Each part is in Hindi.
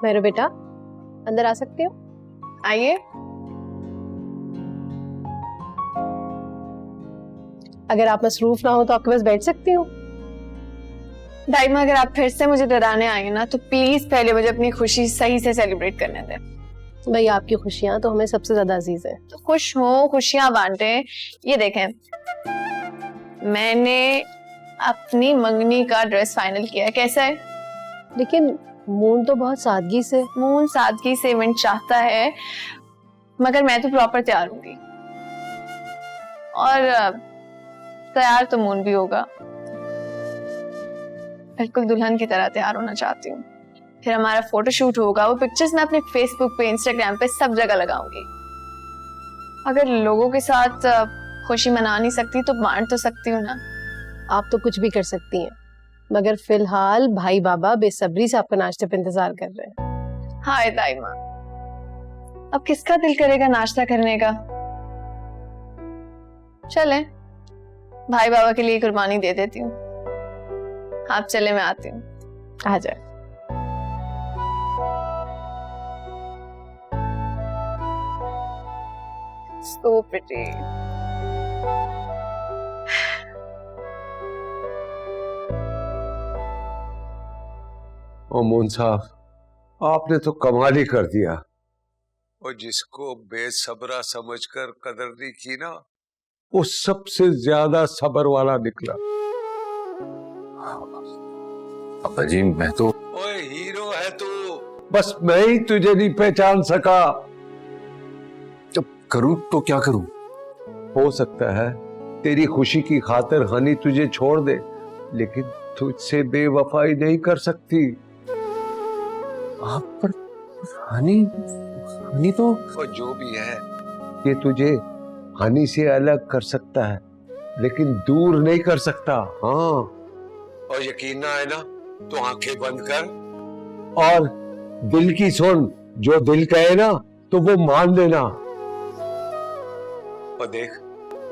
मेरे बेटा, अंदर आ सकती हो? आइए। अगर आप मसरूफ ना हो तो आपके पास बैठ सकती हूँ। दाइमा, अगर आप फिर से मुझे डराने आएंगे ना तो प्लीज पहले मुझे अपनी खुशी सही से सेलिब्रेट करने दें। भाई, आपकी खुशियां तो हमें सबसे ज्यादा अजीज है। तो खुश हो, खुशियां बांटे। ये देखें, मैंने अपनी मंगनी का ड्रेस फाइनल किया है। कैसा है? लेकिन मून तो बहुत सादगी से। मून सादगी से इवेंट चाहता है, मगर मैं तो प्रॉपर तैयार होंगी। और तैयार तो मून भी होगा। बिल्कुल दुल्हन की तरह तैयार होना चाहती हूँ। फिर हमारा फोटोशूट होगा, वो पिक्चर्स मैं अपने फेसबुक पे, इंस्टाग्राम पे सब जगह लगाऊंगी। अगर लोगों के साथ खुशी मना नहीं सकती तो बांट तो सकती हूँ ना। आप तो कुछ भी कर सकती हैं, मगर फिलहाल भाई बाबा बेसब्री से आपका नाश्ते पे इंतजार कर रहे हैं। हाय दाइमा, अब किसका दिल करेगा नाश्ता करने का? चलें, भाई बाबा के लिए कुर्बानी दे देती हूँ। आप चले, मैं आती हूँ। आ जाए। So pretty. ओ मोहन साहब, आपने तो कमाल ही कर दिया। और जिसको बेसब्रा समझकर कदर नहीं की ना, वो सबसे ज्यादा सब्र वाला निकला। पापा जी, मैं तो ओए हीरो है तू, बस मैं ही तुझे नहीं पहचान सका। जब करूं तो क्या करूं? हो सकता है तेरी खुशी की खातिर हनी तुझे छोड़ दे, लेकिन तुझसे बेवफाई नहीं कर सकती। आप पर हनी तो और जो भी है, ये तुझे हनी से अलग कर सकता है, लेकिन दूर नहीं कर सकता। हाँ, और यकीन ना आए ना तो आंखें बंद कर और दिल की सुन। जो दिल कहे ना तो वो मान लेना। और देख,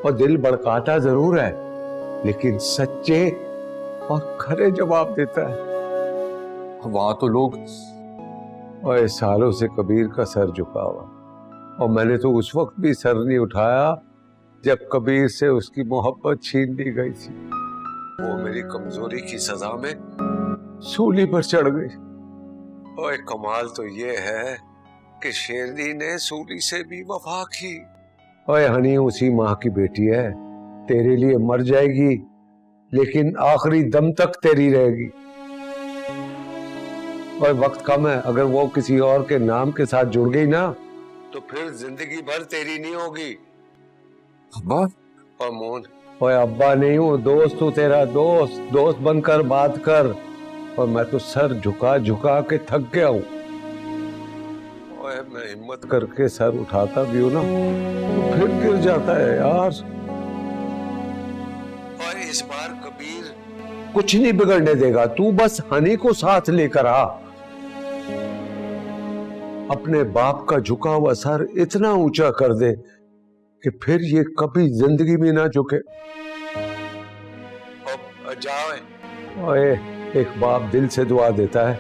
और दिल भड़काता जरूर है, लेकिन सच्चे और खरे जवाब देता है। वहां तो लोग, और सालों से कबीर का सर झुका हुआ, और मैंने तो उस वक्त भी सर नहीं उठाया जब कबीर से उसकी मोहब्बत छीन ली गई थी। वो मेरी कमजोरी की सजा में सूली पर चढ़ गई। और कमाल तो ये है कि शेरनी ने सूली से भी वफा की। ओए हनी उसी माँ की बेटी है, तेरे लिए मर जाएगी, लेकिन आखिरी दम तक तेरी रहेगी। और वक्त कम है, अगर वो किसी और के नाम के साथ जुड़ गई ना तो फिर जिंदगी भर तेरी नहीं होगी। अब्बा, और मोहन, ओए अब्बा नहीं हूँ, दोस्त हूँ तेरा। दोस्त बनकर बात कर। और मैं तो सर झुका झुका के थक गया हूँ। ओए मैं हिम्मत करके सर उठाता भी हूँ ना तो फिर गिर जाता है यार। और इस बार कबीर कुछ नहीं बिगड़ने देगा, तू बस हनी को साथ लेकर आ। अपने बाप का झुका हुआ सर इतना ऊंचा कर दे कि फिर ये कभी जिंदगी में ना झुके। जाओ। ओए, एक बाप दिल से दुआ देता है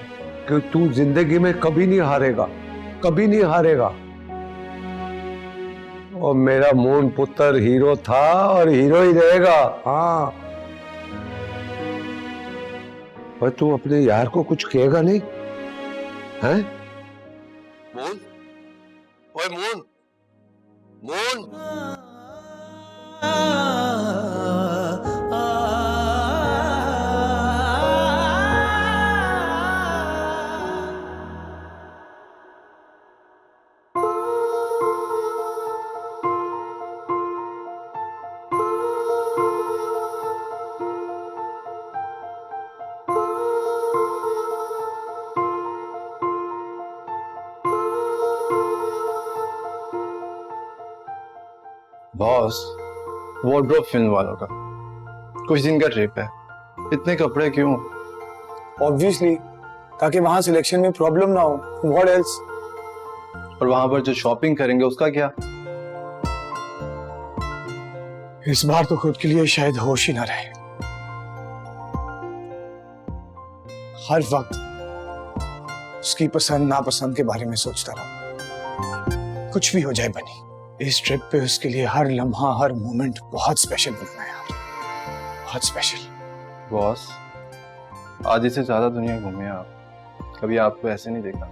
कि तू जिंदगी में कभी नहीं हारेगा, कभी नहीं हारेगा। और मेरा मोहन पुत्र हीरो था और हीरो ही रहेगा। हाँ, और तू अपने यार को कुछ कहेगा नहीं हैं? मोहन, ओए Mohan, Mohan. Boss, wardrobe film वालों का कुछ दिन का ट्रिप है, इतने कपड़े क्यों? ऑब्वियसली ताकि वहां सिलेक्शन में प्रॉब्लम ना हो। What else? और वहां पर जो शॉपिंग करेंगे उसका क्या? इस बार तो खुद के लिए शायद होश ही ना रहे। हर वक्त उसकी पसंद नापसंद के बारे में सोचता रहूं। कुछ भी हो जाए बनी, इस ट्रिप पे उसके लिए हर लम्हा हर मोमेंट बहुत स्पेशल बनना है यार, बहुत स्पेशल। बॉस, आधी से ज्यादा दुनिया घूमे आप, कभी आपको ऐसे नहीं देखा।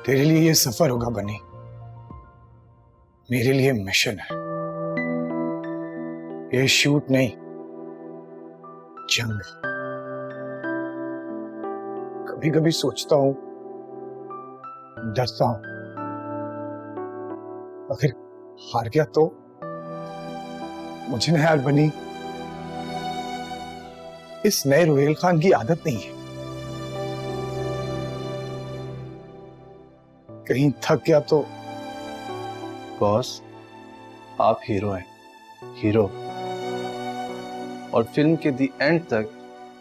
तेरे लिए ये सफर होगा बनी, मेरे लिए मिशन है। ये शूट नहीं, जंग। कभी कभी सोचता हूं, डरता हूं, अगर हार गया तो मुझे ना यार बनी, इस नए रोहेल खान की आदत नहीं है। कहीं थक गया तो बॉस, आप हीरो हैं, हीरो। और फिल्म के दी एंड तक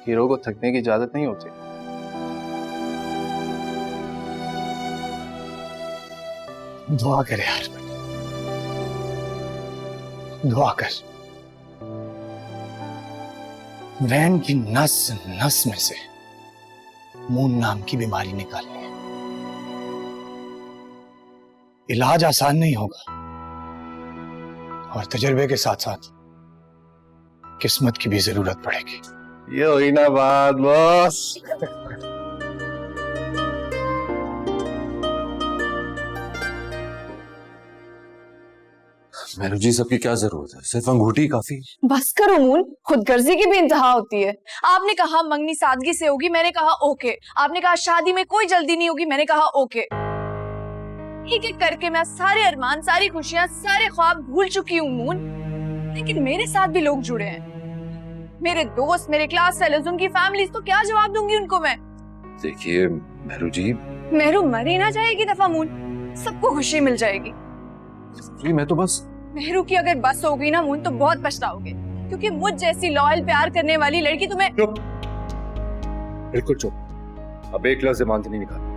हीरो को थकने की इजाजत नहीं होती। दुआ कर यार बनी, दुआ कर। वैन की नस नस में से मून नाम की बीमारी निकालनी है। इलाज आसान नहीं होगा, और तजर्बे के साथ साथ किस्मत की भी जरूरत पड़ेगी। ये हुई ना बात बॉस। मेहरू जी, सबकी क्या जरूरत है, सिर्फ अंगूठी काफी। बस करो मून, खुदगर्जी की भी इंतहा होती है। आपने कहा मंगनी सादगी से होगी, मैंने कहा ओके। आपने कहा शादी में कोई जल्दी नहीं होगी, मैंने कहा ओके। एक एक करके मैं सारे अरमान, सारी खुशियां, सारे ख्वाब भूल चुकी हूँ मून। लेकिन मेरे साथ भी लोग जुड़े हैं, मेरे दोस्त, मेरे क्लास फेलोज, उनकी फैमिलीज। तो क्या जवाब दूंगी उनको मैं? देखिए मेहरू जी, मेहरू मर ही ना जाएगी दफा मून, सबको खुशी मिल जाएगी। मैं तो बस मेहरू की अगर बस हो गई ना मून, तो बहुत पछताओगे, क्योंकि मुझ जैसी लॉयल प्यार करने वाली लड़की तुम्हें। चुप, बिल्कुल चुप। अब एक लफ्ज़ ज़बान से नहीं निकाल।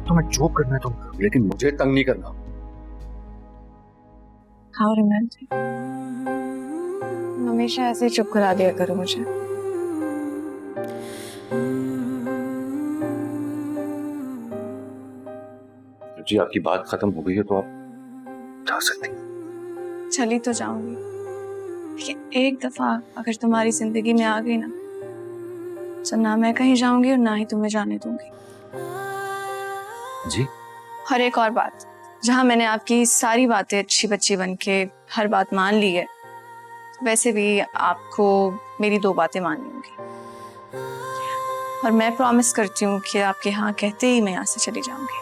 तुम्हें जो करना है तुम करो, लेकिन मुझे तंग नहीं करना। How romantic. हमेशा ऐसे ही चुप करा दिया करो मुझे। जी, आपकी बात खत्म हो गई है तो आप जा सकती हैं। चली तो जाऊंगी, लेकिन एक दफा अगर तुम्हारी जिंदगी में आ गई ना, तो ना मैं कहीं जाऊंगी और ना ही तुम्हें जाने दूंगी। जी, और एक और बात, जहां मैंने आपकी सारी बातें अच्छी बच्ची बन के हर बात मान ली है, वैसे भी आपको मेरी 2 बातें माननी होंगी। और मैं प्रॉमिस करती हूँ कि आपके यहाँ कहते ही मैं यहाँ से चली जाऊंगी।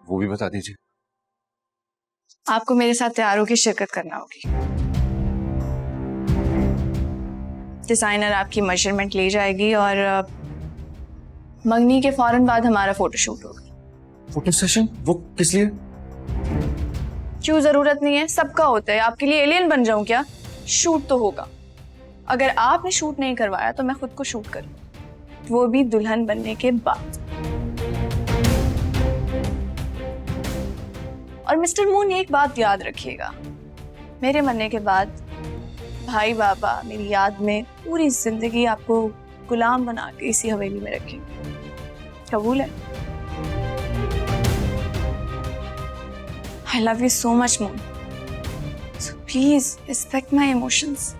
वो भी बता दीजिए। आपको मेरे साथ त्योहारों की शिरकत करना होगी। डिजाइनर आपकी मेजरमेंट ले जाएगी और मंगनी के फौरन बाद हमारा फोटोशूट होगा। Photo session? वो किस लिए? क्यों जरूरत नहीं है? सबका होता है। आपके लिए एलियन बन जाऊं क्या? शूट तो होगा। अगर आपने शूट नहीं करवाया तो मैं खुद को शूट करूं, वो भी दुल्हन बनने के बाद। और मिस्टर मून, एक बात याद रखिएगा, मेरे मरने के बाद भाई बाबा मेरी याद में पूरी जिंदगी आपको गुलाम बना के इसी हवेली में रखेंगे। कबूल है? I love you so much, Moon. So please respect my emotions.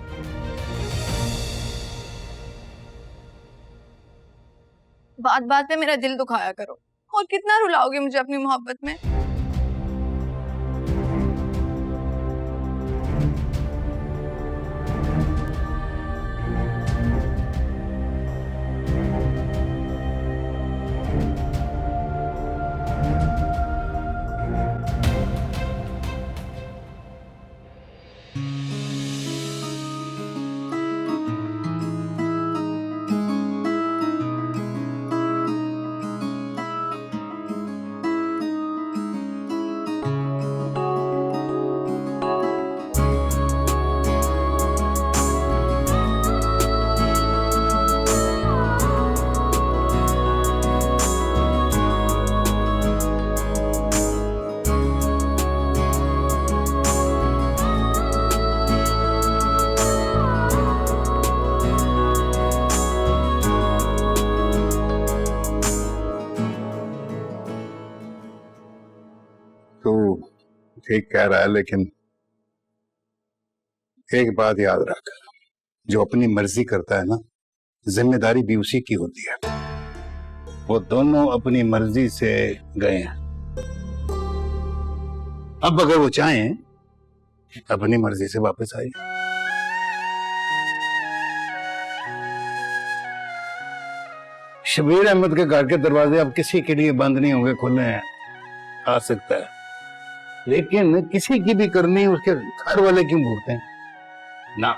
बात बात पे मेरा दिल दुखाया करो, और कितना रुलाओगे मुझे अपनी मोहब्बत में? ठीक कह रहा है, लेकिन एक बात याद रख, जो अपनी मर्जी करता है ना, जिम्मेदारी भी उसी की होती है। वो दोनों अपनी मर्जी से गए हैं। अब अगर वो चाहें अपनी मर्जी से वापस आए। शबीर अहमद के घर के दरवाजे अब किसी के लिए बंद नहीं होंगे, खुले हैं, आ सकता है, लेकिन किसी की भी करनी उसके घर वाले क्यों भूखते हैं ना।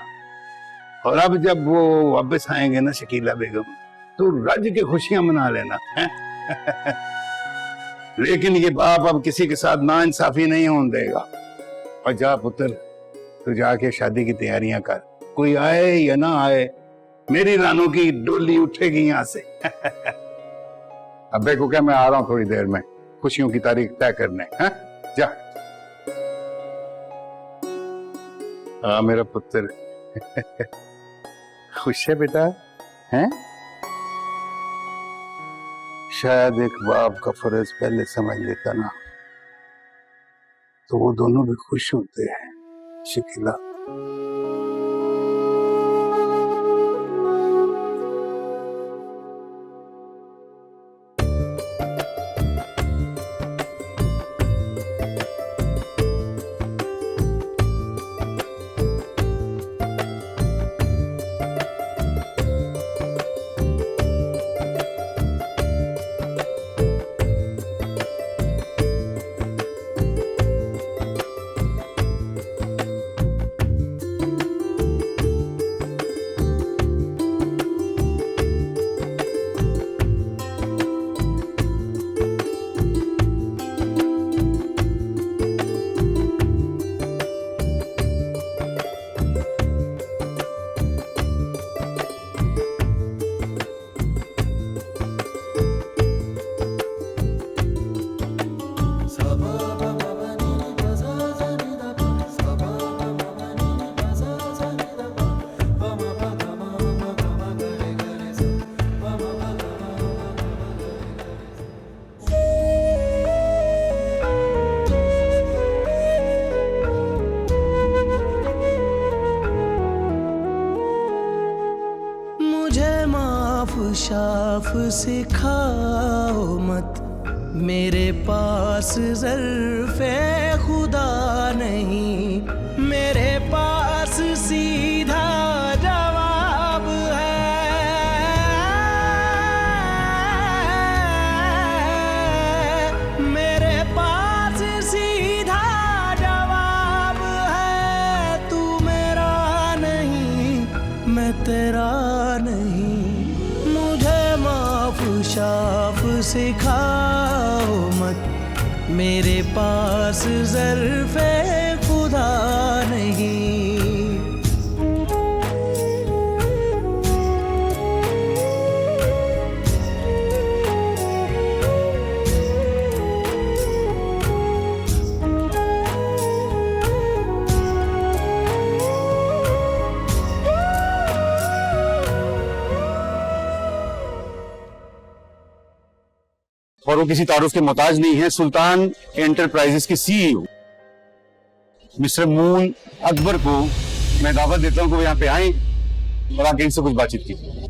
और अब जब वो वापस आएंगे ना शकीला बेगम, तो रज के खुशियां मना लेना है। लेकिन ये बाप अब किसी के साथ नाइंसाफी नहीं होने देगा। और जा पुत्र, तू जाके शादी की तैयारियां कर, कोई आए या ना आए, मेरी रानों की डोली उठेगी यहां से। अब्बे को क्या, मैं आ रहा हूं थोड़ी देर में खुशियों की तारीख तय करने। है जा। हाँ मेरा पुत्र। खुश है बेटा? हैं? शायद एक बाप का फर्ज पहले समझ लेता ना, तो वो दोनों भी खुश होते हैं। शकीला, शाफ सिखाओ मत, मेरे पास ज़र्फ़े खुदा नहीं, मेरे पास सीधा जवाब है। मेरे पास सीधा जवाब है, तू मेरा नहीं, मैं तेरा नहीं। शाफ सिखाओ मत, मेरे पास ज़र्फ़े खुदा नहीं। और वो किसी तारुफ के मोहताज नहीं है। सुल्तान एंटरप्राइजेस के सीईओ मिस्टर मून अकबर को मैं दावत देता हूं कि वो यहाँ पे आए और आके इनसे कुछ बातचीत कीजिए।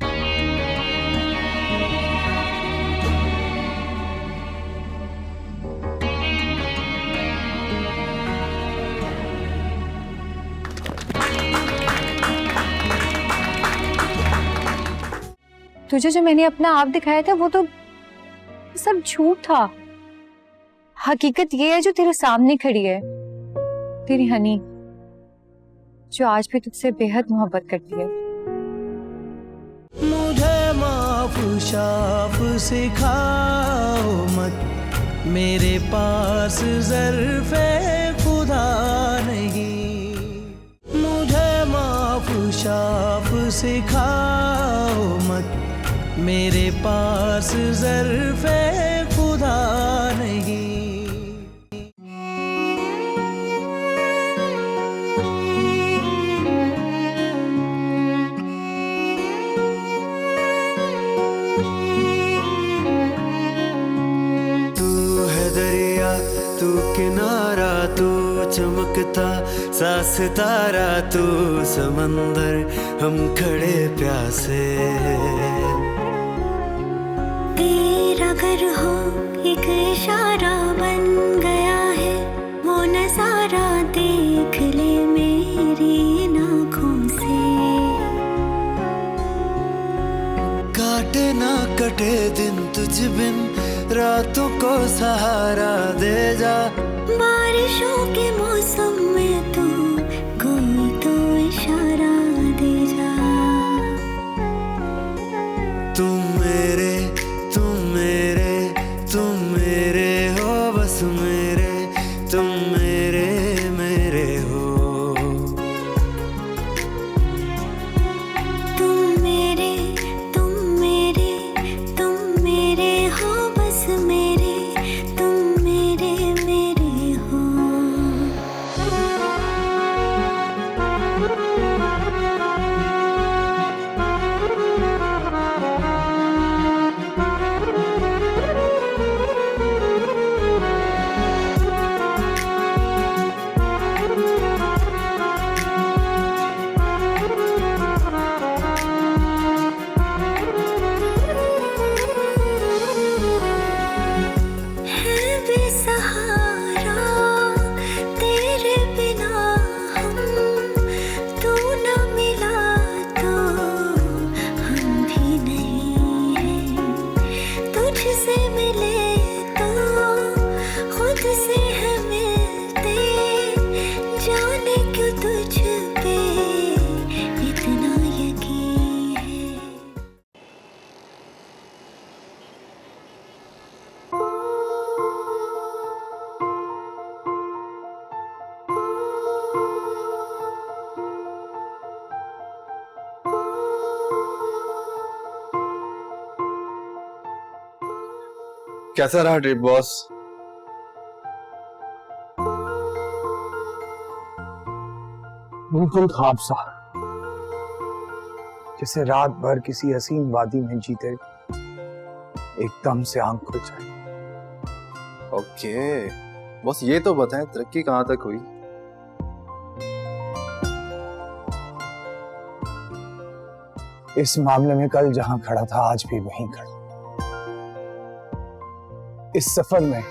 तुझे जो मैंने अपना आप दिखाया था वो तो सब झूठ था। हकीकत ये है जो तेरे सामने खड़ी है, तेरी हनी, जो आज भी तुझसे बेहद मोहब्बत करती है। मुझे माफ शाफ सिखाओ मत, मेरे पास ज़र्फ़े खुदा नहीं। मुझे माफ शाफ सिखाओ मत, मेरे पास ज़र्फ़े खुदा नहीं। तू है दरिया, तू किनारा, तू चमकता सा सितारा तू समंदर हम खड़े प्यासे। तेरा घर हो एक इशारा बन गया है, वो नजारा देख ले मेरी आँखों से। काटे ना कटे दिन तुझ बिन, रातों को सहारा दे जा। बारिशों के मौसम में तू कोई तो इशारा दे जा। तुम मेरे तुम मेरे तुम मेरे हो, बस मेरे तुम मेरे मेरे हो। तुम मेरे तुम मेरे तुम मेरे हो, बस मेरे तुम मेरे मेरे हो। है बेसहारा तेरे बिना हम, तू न मिला तो हम भी नहीं हैं। तुझसे मिले तो खुद से है मिलते, जाने क्यों तुझ पे इतना यकीन है। कैसा रहा ट्रिप बॉस? बिल्कुल ख्वाब सा, जैसे रात भर किसी हसीन वादी में जीते एकदम से आंख खुल जाए। ओके बॉस, ये तो बताएं तरक्की कहाँ तक हुई? इस मामले में कल जहां खड़ा था आज भी वहीं खड़ा। इस सफर में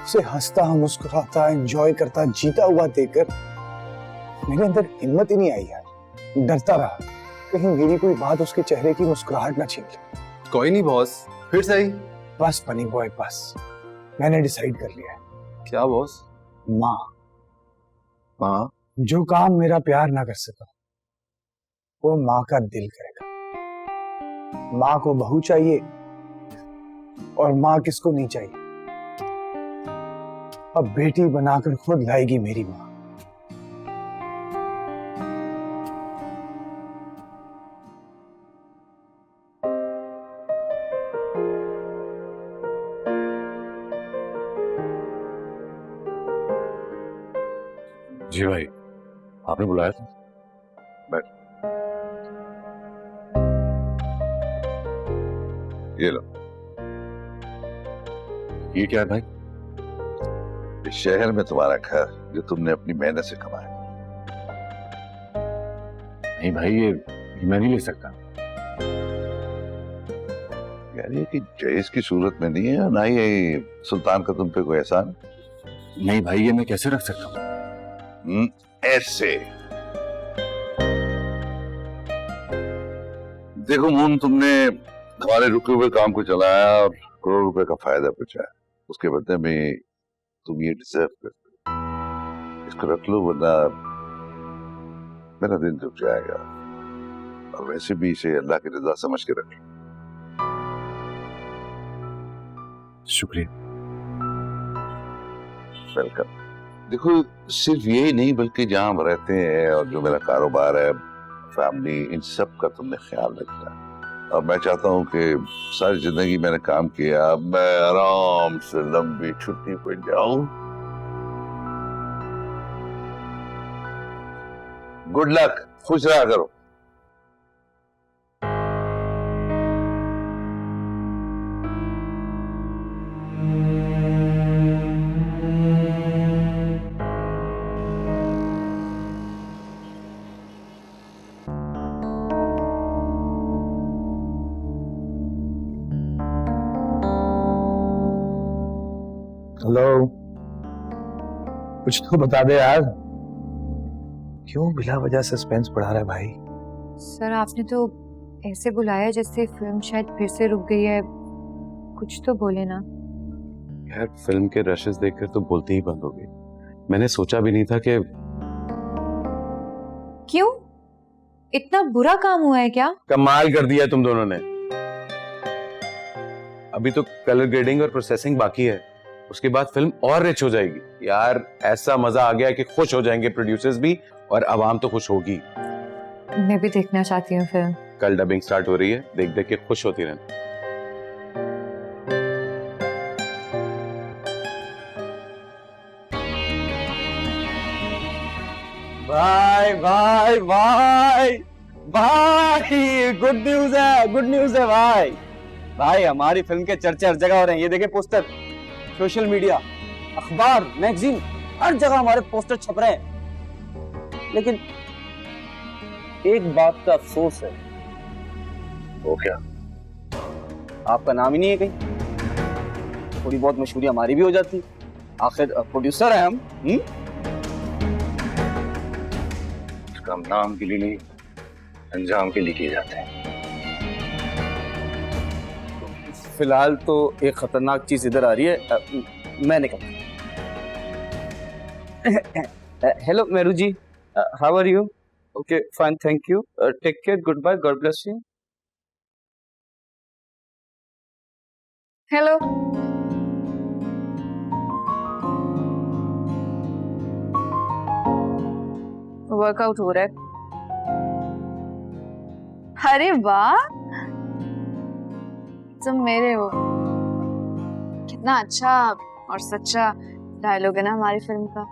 उसे हंसता मुस्कुराता एंजॉय करता जीता हुआ देखकर मेरे अंदर हिम्मत ही नहीं आई यार। डरता रहा कहीं मेरी कोई बात उसके चेहरे की मुस्कुराहट ना छीन ले। कोई नहीं बॉस, फिर सही। बस बनी बॉय बस, मैंने डिसाइड कर लिया है। क्या बॉस? माँ, हाँ जो काम मेरा प्यार ना कर सका वो माँ का दिल करेगा। माँ को बहू चाहिए और माँ किसको नहीं चाहिए। अब बेटी बनाकर खुद लाएगी मेरी माँ। जी भाई, आपने बुलाया था? बैठ। ये लो। ये क्या है भाई? इस शहर में तुम्हारा घर जो तुमने अपनी मेहनत से कमाया। नहीं भाई, ये मैं नहीं ले सकता। यानी कि जयेश की सूरत में नहीं है, ना ही ये सुल्तान का तुम पे कोई एहसान। नहीं भाई, ये मैं कैसे रख सकता हूँ? ऐसे देखो मून, तुमने हमारे रुके हुए काम को चलाया और करोड़ रुपए का फायदा पहुंचाया। उसके बदले में तुम ये डिजर्व करते हो। इसको रख लो, वरना मेरा दिन रुक जाएगा। और वैसे भी इसे अल्लाह की रजा समझ के रख लो। शुक्रिया। वेलकम। देखो, सिर्फ यही नहीं बल्कि जहां हम रहते हैं और जो मेरा कारोबार है, फैमिली, इन सब का तुमने ख्याल रखना है। और मैं चाहता हूं कि सारी जिंदगी मैंने काम किया, अब मैं आराम से लंबी छुट्टी पर जाऊं। गुड लक, खुश रहा करो। हेलो, कुछ तो बता दे यार, क्यों बिला वजह सस्पेंस बढ़ा रहा है भाई? सर आपने तो ऐसे बुलाया जैसे फिल्म शायद फिर से रुक गई है, कुछ तो बोले ना। यार फिल्म के रशेस देखकर तो बोलते ही बंद हो गई। मैंने सोचा भी नहीं था कि। क्यों, इतना बुरा काम हुआ है क्या? कमाल कर दिया तुम दोनों ने। अभी तो कलर ग्रेडिंग और प्रोसेसिंग बाकी है, उसके बाद फिल्म और रिच हो जाएगी। यार ऐसा मजा आ गया कि खुश हो जाएंगे प्रोड्यूसर्स भी और आवाम तो खुश होगी। मैं भी देखना चाहती हूँ फिल्म। कल डबिंग स्टार्ट हो रही है, देख देख के खुश होती रहना। भाई भाई भाई भाई, गुड न्यूज है भाई। भाई हमारी फिल्म के चर्चे हर जगह हो रहे हैं। ये देखे पोस्टर, सोशल मीडिया, अखबार, मैगजीन, हर जगह हमारे पोस्टर छप रहे हैं। लेकिन एक बात का अफसोस है। वो क्या? आपका नाम ही नहीं है कहीं। थोड़ी बहुत मशहूरी हमारी भी हो जाती, आखिर प्रोड्यूसर है हम। काम नाम के लिए नहीं, अंजाम के लिए किए जाते हैं। फिलहाल तो एक खतरनाक चीज इधर आ रही है, मैं निकलता हूं। Hello Meru ji, how are you? Okay fine, thank you, take care, goodbye, God bless you. Hello, workout हो रहा है। अरे वाह, तुम मेरे हो। कितना अच्छा और सच्चा डायलॉग है ना हमारी फिल्म का।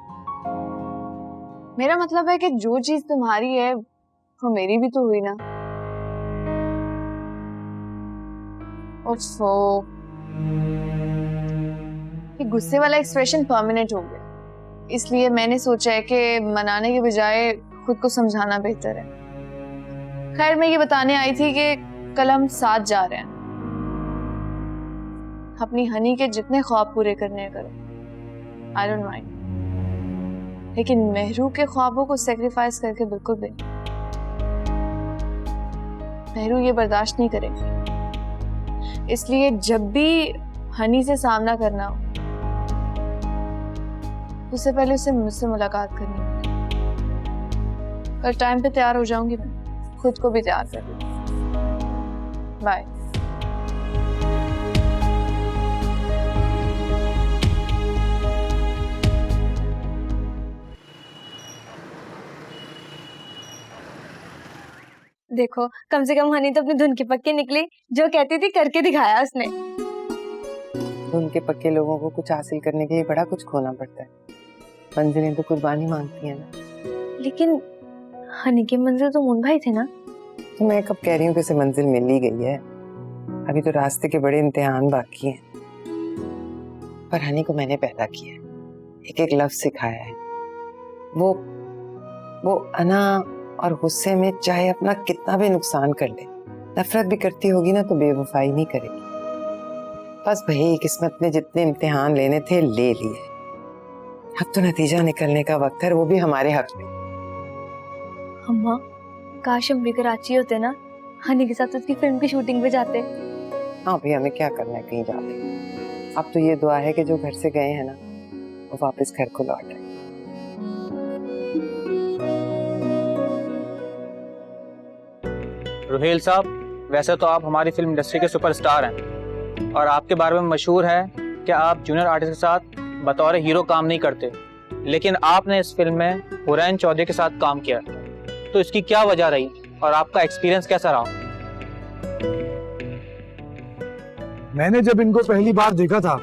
मेरा मतलब है कि जो चीज तुम्हारी है वो मेरी भी तो हुई ना। ओफो, ये गुस्से वाला एक्सप्रेशन परमानेंट हो गया, इसलिए मैंने सोचा है कि मनाने के बजाय खुद को समझाना बेहतर है। खैर मैं ये बताने आई थी कि कल हम साथ जा रहे हैं। अपनी हनी के जितने ख्वाब पूरे करने करो, आई डोंट माइंड, लेकिन मेहरू के ख्वाबों को सेक्रीफाइस करके बिल्कुल भी नहीं। मेहरू ये बर्दाश्त नहीं करेगी, इसलिए जब भी हनी से सामना करना हो उससे पहले उसे मुझसे मुलाकात करनी है। कल टाइम पे तैयार हो जाऊंगी, मैं खुद को भी तैयार कर लूंगी। बाय। देखो, कम से कम हनी तो अपनी धुन की पक्की निकली, जो कहती थी करके दिखाया उसने। धुन के पक्के लोगों को कुछ हासिल करने के लिए बड़ा कुछ खोना पड़ता है। मंजिलें तो कुर्बानी मांगती है ना। लेकिन हनी की मंजिल तो मून भाई थे ना। तो मैं कब कह रही हूँ कि उसे मंजिल मिल ही गई है, अभी तो रास्ते के बड़े इम्तिहान बाकी हैं। पर हनी को मैंने पैदा किया है, एक एक लफ्ज सिखाया है। वो अना और गुस्से में चाहे अपना कितना भी नुकसान कर ले, नफरत भी करती होगी ना तो बेवफाई नहीं करेगी। बस भाई किस्मत ने जितने इम्तिहान लेने थे ले लिए, अब तो नतीजा निकलने का वक्त है, वो भी हमारे हक में। अम्मा, काश हम भी कराची होते ना, हनी के साथ उसकी फिल्म की शूटिंग पे जाते। हाँ भाई, हमें क्या करना है कहीं जाके। अब तो ये दुआ है कि जो घर से गए हैं ना वो वापस घर को लौट आए। रुहेल साहब, वैसे तो आप हमारी फिल्म इंडस्ट्री के सुपरस्टार हैं और आपके बारे में मशहूर है कि आप जूनियर आर्टिस्ट के साथ बतौर हीरो काम नहीं करते, लेकिन आपने इस फिल्म में हुरैन चौधरी के साथ काम किया, तो इसकी क्या वजह रही और आपका एक्सपीरियंस कैसा रहा? मैंने जब इनको पहली बार देखा था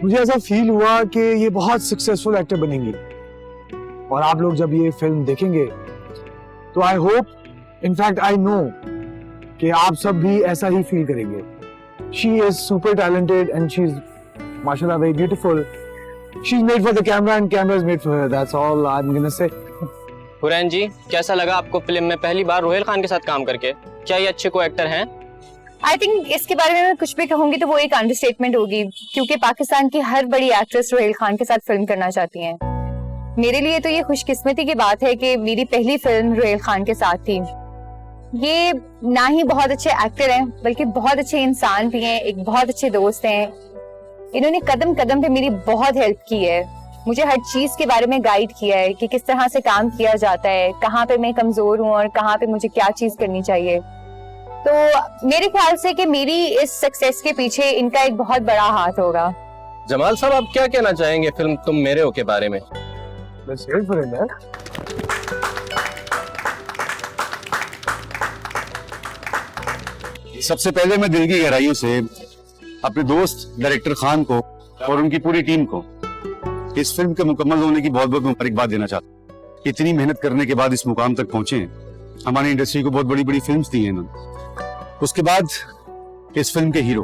मुझे ऐसा फील हुआ कि ये बहुत सक्सेसफुल एक्टर बनेंगी, और आप लोग जब ये फिल्म देखेंगे तो I hope, in fact I know कि आप सब भी ऐसा ही फील करेंगे। She is super talented and she is माशाल्लाह very beautiful. She is made for the camera and camera is made for her, that's all I am gonna say. Hurain जी, कैसा लगा आपको फिल्म में पहली बार रुहेल खान के साथ काम करके? क्या ये अच्छे को एक्टर हैं? आई थिंक इसके बारे में मैं कुछ भी कहूंगी तो वो एक अंडरस्टेटमेंट होगी, क्योंकि पाकिस्तान की हर बड़ी एक्ट्रेस रोहेल खान के साथ फिल्म करना चाहती हैं। मेरे लिए तो ये खुशकिस्मती की बात है कि मेरी पहली फिल्म रोहेल खान के साथ थी। ये ना ही बहुत अच्छे एक्टर हैं बल्कि बहुत अच्छे इंसान भी हैं, एक बहुत अच्छे दोस्त हैं। इन्होंने कदम कदम पे मेरी बहुत हेल्प की है, मुझे हर चीज के बारे में गाइड किया है कि किस तरह से काम किया जाता है, कहाँ पे मैं कमजोर हूँ और कहाँ पे मुझे क्या चीज करनी चाहिए। तो मेरे ख्याल से कि मेरी इस सक्सेस के पीछे इनका एक बहुत बड़ा हाथ होगा। जमाल साहब, आप क्या कहना चाहेंगे फिल्म तुम मेरे हो के बारे में? सबसे पहले मैं दिल की गहराइयों से अपने दोस्त डायरेक्टर खान को और उनकी पूरी टीम को इस फिल्म के मुकम्मल होने की बहुत बहुत मुबारकबाद देना चाहता हूँ। इतनी मेहनत करने के बाद इस मुकाम तक पहुंचे हैं। हमारी इंडस्ट्री को बहुत बड़ी बड़ी फिल्म्स दी हैं इन्होंने। उसके बाद इस फिल्म के हीरो,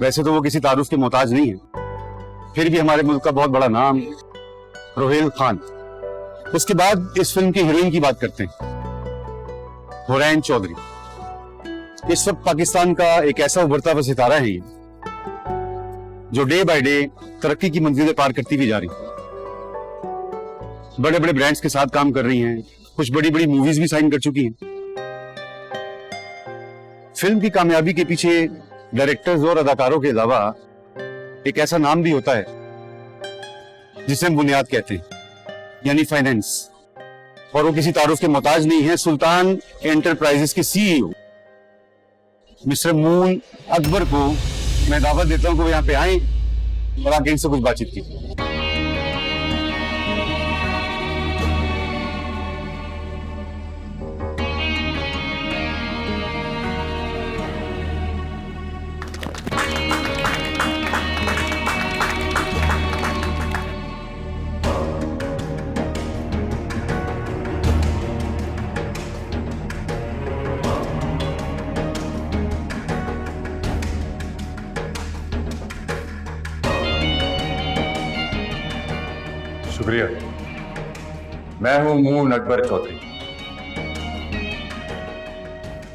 वैसे तो वो किसी तारुफ के मोहताज नहीं है, फिर भी हमारे मुल्क का बहुत बड़ा नाम रोहेल खान। उसके बाद इस फिल्म की हीरोइन की बात करते हैं, हुरैन चौधरी। इस वक्त पाकिस्तान का एक ऐसा उभरता हुआ सितारा है ये, जो डे बाय डे तरक्की की मंजिलें पार करती भी जा रही। बड़े बड़े ब्रांड्स के साथ काम कर रही हैं, कुछ बड़ी बड़ी मूवीज भी साइन कर चुकी हैं। फिल्म की कामयाबी के पीछे डायरेक्टर्स और अदाकारों के अलावा एक ऐसा नाम भी होता है जिसे हम बुनियाद कहते हैं, यानी फाइनेंस। और वो किसी तारुफ के मोहताज नहीं है, सुल्तान एंटरप्राइजेस के सीईओ मिस्टर मून अकबर को मैं दावत देता हूं कि वो यहाँ पे आए और आगे इनसे कुछ बातचीत की। शुक्रिया। मैं हूं मून अकबर चौधरी।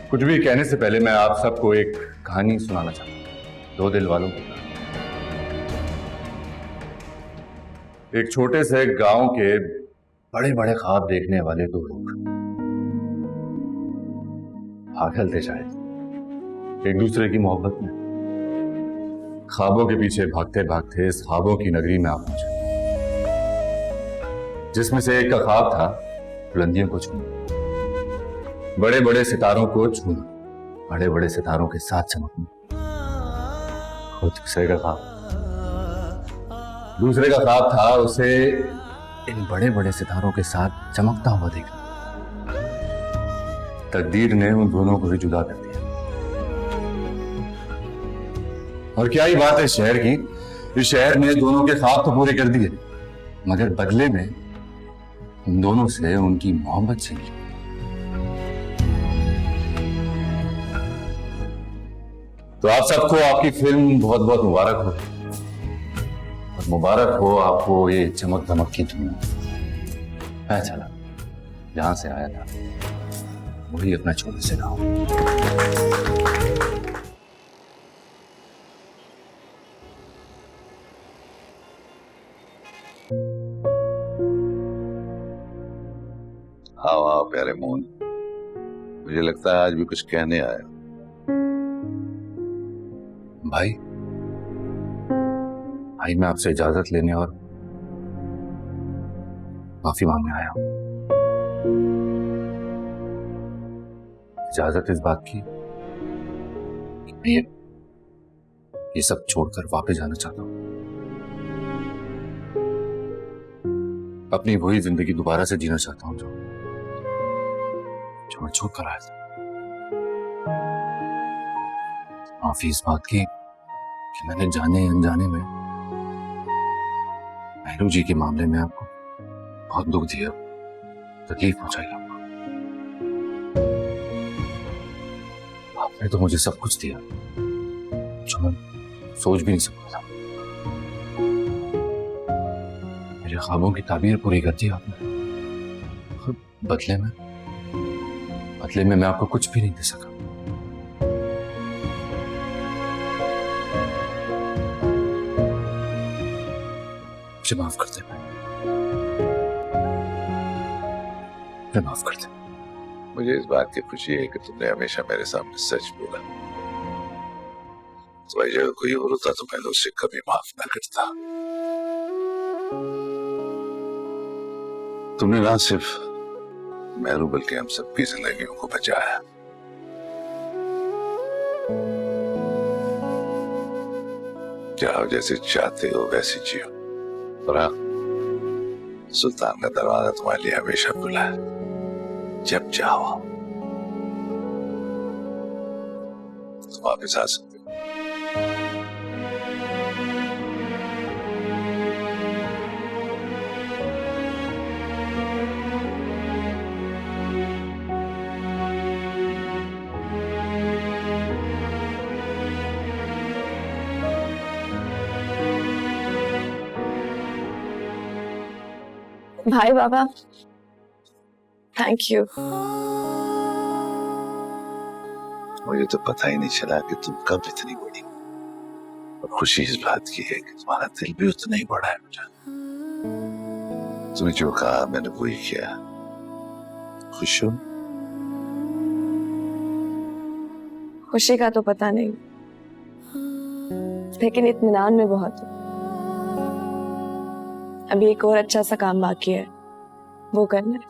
कुछ भी कहने से पहले मैं आप सबको एक कहानी सुनाना चाहता हूं, दो दिल वालों की। एक छोटे से गांव के बड़े बड़े ख्वाब देखने वाले दो लोग पागल थे शायद एक दूसरे की मोहब्बत में। ख्वाबों के पीछे भागते भागते इस ख्वाबों की नगरी में आ पहुंचे, जिसमें से एक का ख्वाब था बुलंदियों को छूना, बड़े बड़े सितारों को छूना, बड़े बड़े सितारों के साथ चमकना। और दूसरे का ख्वाब था उसे इन बड़े बड़े सितारों के साथ चमकता हुआ देखना। तकदीर ने उन दोनों को ही जुदा कर दिया। और क्या ही बात है शहर की, इस शहर ने दोनों के ख्वाब तो पूरे कर दिए, मगर बदले में उन दोनों से उनकी मोहब्बत छीन ली। तो आप सबको आपकी फिल्म बहुत बहुत मुबारक हो, और मुबारक हो आपको ये चमक धमक की दुनिया। मैं चला जहां से आया था वही अपना छोटे से गाँव। हाँ हाँ प्यारे मोहन, मुझे लगता है आज भी कुछ कहने आया। भाई मैं आपसे इजाजत लेने और माफी मांगने आया हूं। इजाजत इस बात की कि मैं ये सब छोड़कर वापस जाना चाहता हूं, अपनी वही जिंदगी दोबारा से जीना चाहता हूं जो मैं छोड़ कर आया था। माफी इस बात की कि मैंने जाने अनजाने में महलू जी के मामले में आपको बहुत दुख दिया, तकलीफ पहुंचाई आपको। आपने तो मुझे सब कुछ दिया जो मैं सोच भी नहीं सकता था। मेरे ख्वाबों की ताबीर पूरी कर दी आपने, बदले में मैं आपको कुछ भी नहीं दे सका। मुझे माफ कर दे, मुझे माफ कर दे। मुझे इस बात की खुशी है कि तुमने हमेशा मेरे सामने सच बोला। तुम्हारी जगह कोई और होता तो मैं उसे कभी माफ ना करता। तुमने ना सिर्फ मेरू बल्कि हम सबकी जिंदगियों को बचाया। जाओ, जैसे चाहते हो वैसे जियो। और हाँ, सुल्तान का दरवाजा तुम्हारे लिए हमेशा खुला है। जब चाहो तुम वापस आ सकते हो। भाई बाबा, थैंक यू। मुझे तो पता ही नहीं चला कि तुम कब इतनी बड़ी। और खुशी इस बात की है कि तुम्हारा दिल भी उतना ही बड़ा है बेटा। तुमने जो कहा मैंने वही किया। खुश हो? खुशी का तो पता नहीं, लेकिन इत्मीनान में बहुत हूँ। अभी एक और अच्छा सा काम बाकी है, वो करना है।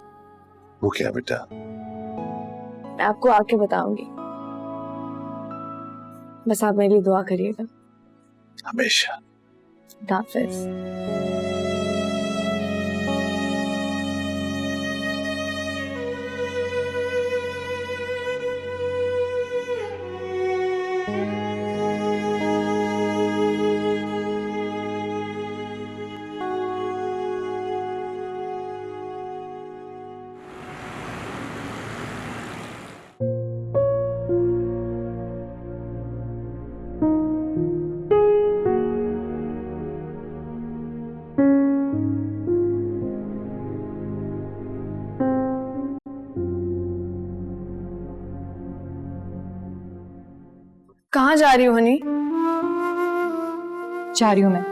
वो क्या बेटा? मैं आपको आके बताऊंगी, बस आप मेरे लिए दुआ करिएगा। हमेशा। हाफिज। कहाँ जा रही हो हनी? जा रही हूं मैं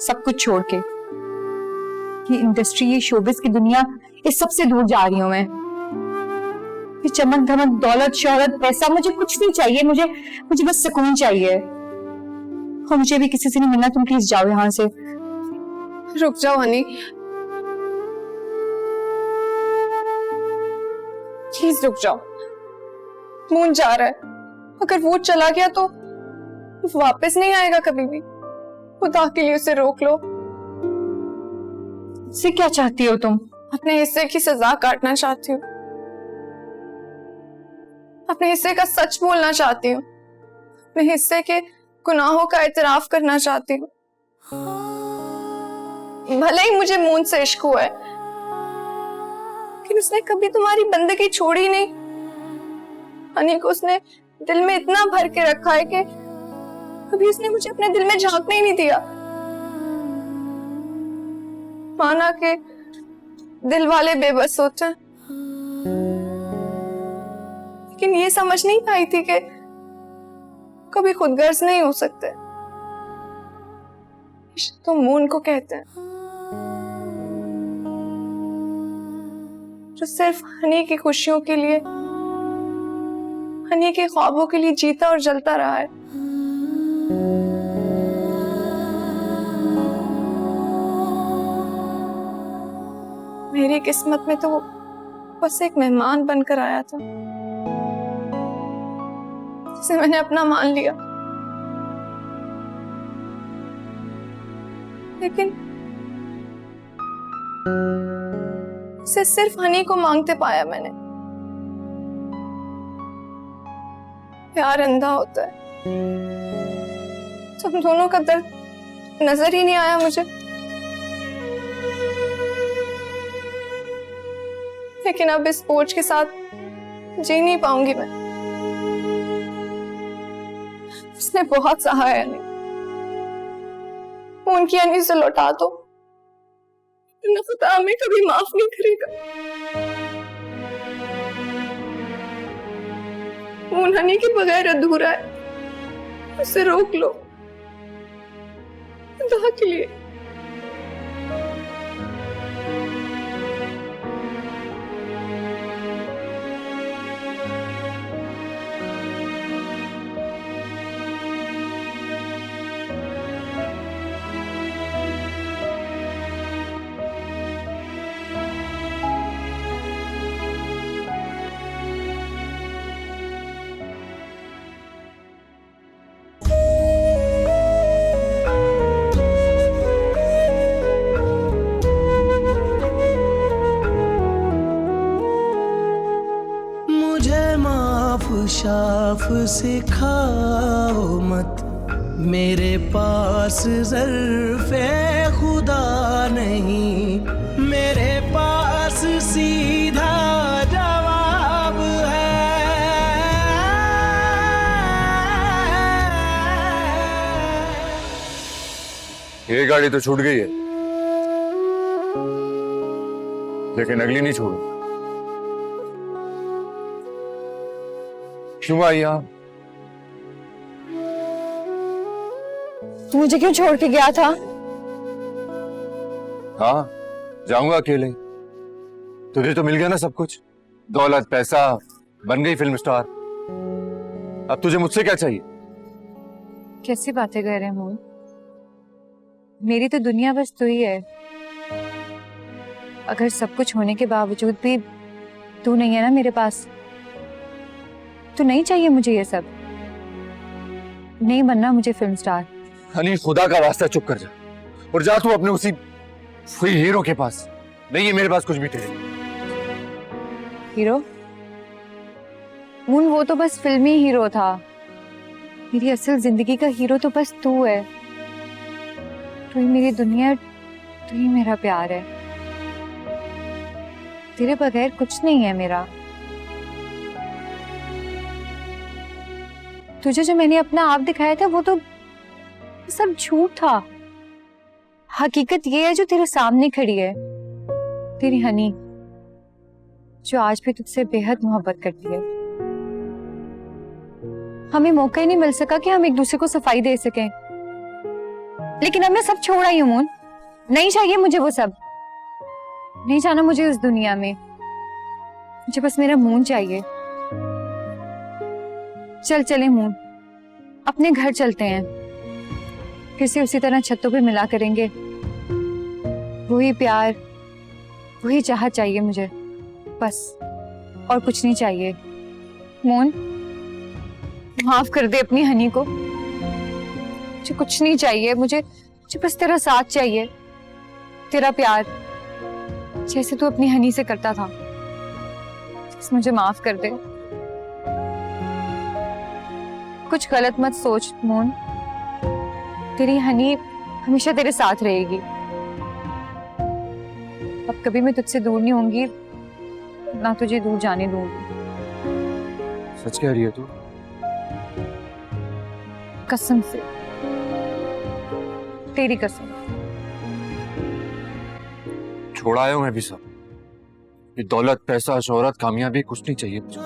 सब कुछ छोड़ के। ये इंडस्ट्री, ये शोबिस की दुनिया, इस सब से दूर जा रही हूं मैं। ये चमक धमक, दौलत, शोहरत, पैसा मुझे कुछ नहीं चाहिए। मुझे बस सुकून चाहिए। और मुझे भी किसी से नहीं मिलना। तुम प्लीज जाओ यहाँ से। रुक जाओ हनी, प्लीज रुक जाओ। मून जा रहा है, अगर वो चला गया तो वापस नहीं आएगा कभी भी। खुदा के लिए उसे रोक लो। से क्या चाहती हो तुम? अपने हिस्से की सजा काटना चाहती हूँ, अपने हिस्से का सच बोलना चाहती हूँ, अपने हिस्से के गुनाहों का इतराफ करना चाहती हूँ। भले ही मुझे मून से इश्क हुआ है, लेकिन उसने कभी तुम्हारी बंदगी छोड़ी नहीं। हनी को उसने दिल में इतना भर के रखा है कि कभी उसने मुझे अपने दिल में झांकने ही नहीं दिया। माना कि दिल वाले बेबस होते हैं, लेकिन ये समझ नहीं पाई थी कि कभी खुदगर्ज नहीं हो सकते। इश्क तो मून को कहते हैं, जो सिर्फ हनी की खुशियों के लिए, हनी के ख्वाबों के लिए जीता और जलता रहा है। मेरी किस्मत में तो वो बस एक मेहमान बनकर आया था, जिसे मैंने अपना मान लिया। लेकिन उसे सिर्फ हनी को मांगते पाया मैंने। प्यार अंधा होता है, तुम दोनों का दर्द नजर ही नहीं आया मुझे। लेकिन अब इस बोझ के साथ जी नहीं पाऊंगी मैं। उसने बहुत सहा है नहीं, उनकी हनी से लौटा दो, वरना खुदा हमें कभी माफ नहीं करेगा। मून हनी के बगैर अधूरा है, उसे रोक लो खुदा के लिए। इंकशाफ सिखाओ मत, मेरे पास ज़र्फ़े खुदा नहीं, मेरे पास सीधा जवाब है। ये गाड़ी तो छूट गई है, लेकिन अगली नहीं छोड़ू। क्यों आई यहाँ? तू मुझे क्यों छोड़ के गया था? हाँ, जाऊंगा अकेले। तुझे तो मिल गया ना सब कुछ, दौलत, पैसा, बन गई फिल्म स्टार। अब तुझे मुझसे क्या चाहिए? कैसी बातें कर रहे हैं मोहन? मेरी तो दुनिया बस तू ही है। अगर सब कुछ होने के बावजूद भी तू नहीं है ना मेरे पास, तो नहीं चाहिए मुझे ये सब। नहीं बनना मुझे फिल्म स्टार। हनी, खुदा का वास्ता चुप कर जा और जा तू अपने उसी वही हीरो के पास। नहीं है मेरे पास कुछ भी तेरे। हीरो? वो तो बस फिल्मी हीरो था। मेरी असल जिंदगी का हीरो तो बस तू है। तू ही मेरी दुनिया, तू ही मेरा प्यार है। तेरे बगैर कुछ नहीं है मेरा। तुझे जो मैंने अपना आप दिखाया था वो तो सब झूठ था। हकीकत ये है जो तेरे सामने खड़ी है, तेरी हनी, जो आज भी तुझसे बेहद मोहब्बत करती है। हमें मौका ही नहीं मिल सका कि हम एक दूसरे को सफाई दे सकें, लेकिन अब मैं सब छोड़ आई हूं मोहन। नहीं चाहिए मुझे वो सब। नहीं जाना मुझे उस दुनिया में। मुझे बस मेरा मून चाहिए। चल चले मून, अपने घर चलते हैं। फिर से उसी तरह छतों पे मिला करेंगे। वही प्यार, वही चाहत चाहिए मुझे, बस और कुछ नहीं चाहिए। मून, माफ कर दे अपनी हनी को। मुझे कुछ नहीं चाहिए। मुझे बस तेरा साथ चाहिए, तेरा प्यार, जैसे तू अपनी हनी से करता था। बस मुझे माफ कर दे। कुछ गलत मत सोच मोहन। तेरी हनी हमेशा तेरे साथ रहेगी। अब कभी मैं तुझसे दूर नहीं होंगी, ना तुझे दूर जाने दूंगी। सच कह रही है तू? कसम से, तेरी कसम। छोड़ आया हूं मैं भी सब। ये दौलत, पैसा, शोहरत, कामयाबी कुछ नहीं चाहिए मुझे।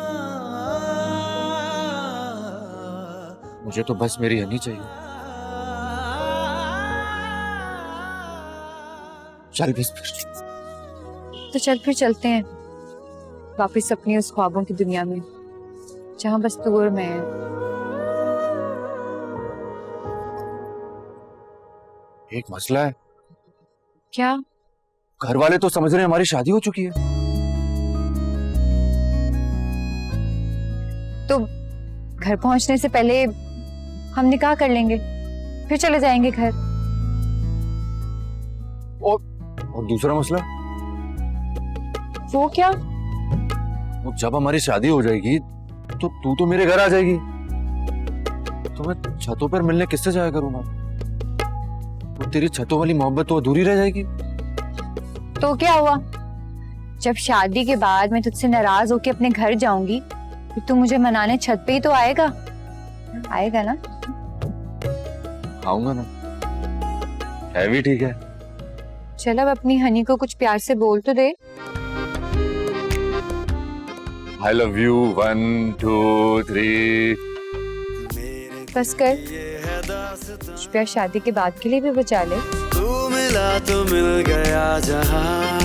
मुझे तो बस मेरी हनी चाहिए। चल बस फिर। तो चल फिर चलते हैं वापस अपनी उस ख्वाबों की दुनिया में, जहां बस तू और मैं हैं। एक मसला है। क्या? घर वाले तो समझ रहे हैं हमारी शादी हो चुकी है। तो घर पहुंचने से पहले हम निकाह कर लेंगे, फिर चले जाएंगे घर। और दूसरा मसला? वो क्या? वो जब हमारी शादी हो जाएगी तो तू तो मेरे घर आ जाएगी, तो मैं छतों पर मिलने किससे जाया करूंगा? वो तेरी छतों वाली मोहब्बत तो अधूरी रह जाएगी। तो क्या हुआ? जब शादी के बाद मैं तुझसे नाराज होके अपने घर जाऊंगी, फिर तू मुझे मनाने छत पे ही तो आएगा। आएगा ना? आऊंगा ना, है भी ठीक है। चल अब अपनी हनी को कुछ प्यार से बोल तो दे। I love you 1 2 3। बस कर, कुछ प्यार शादी के बाद के लिए भी बचा ले। तू मिला तो मिल गया जहां।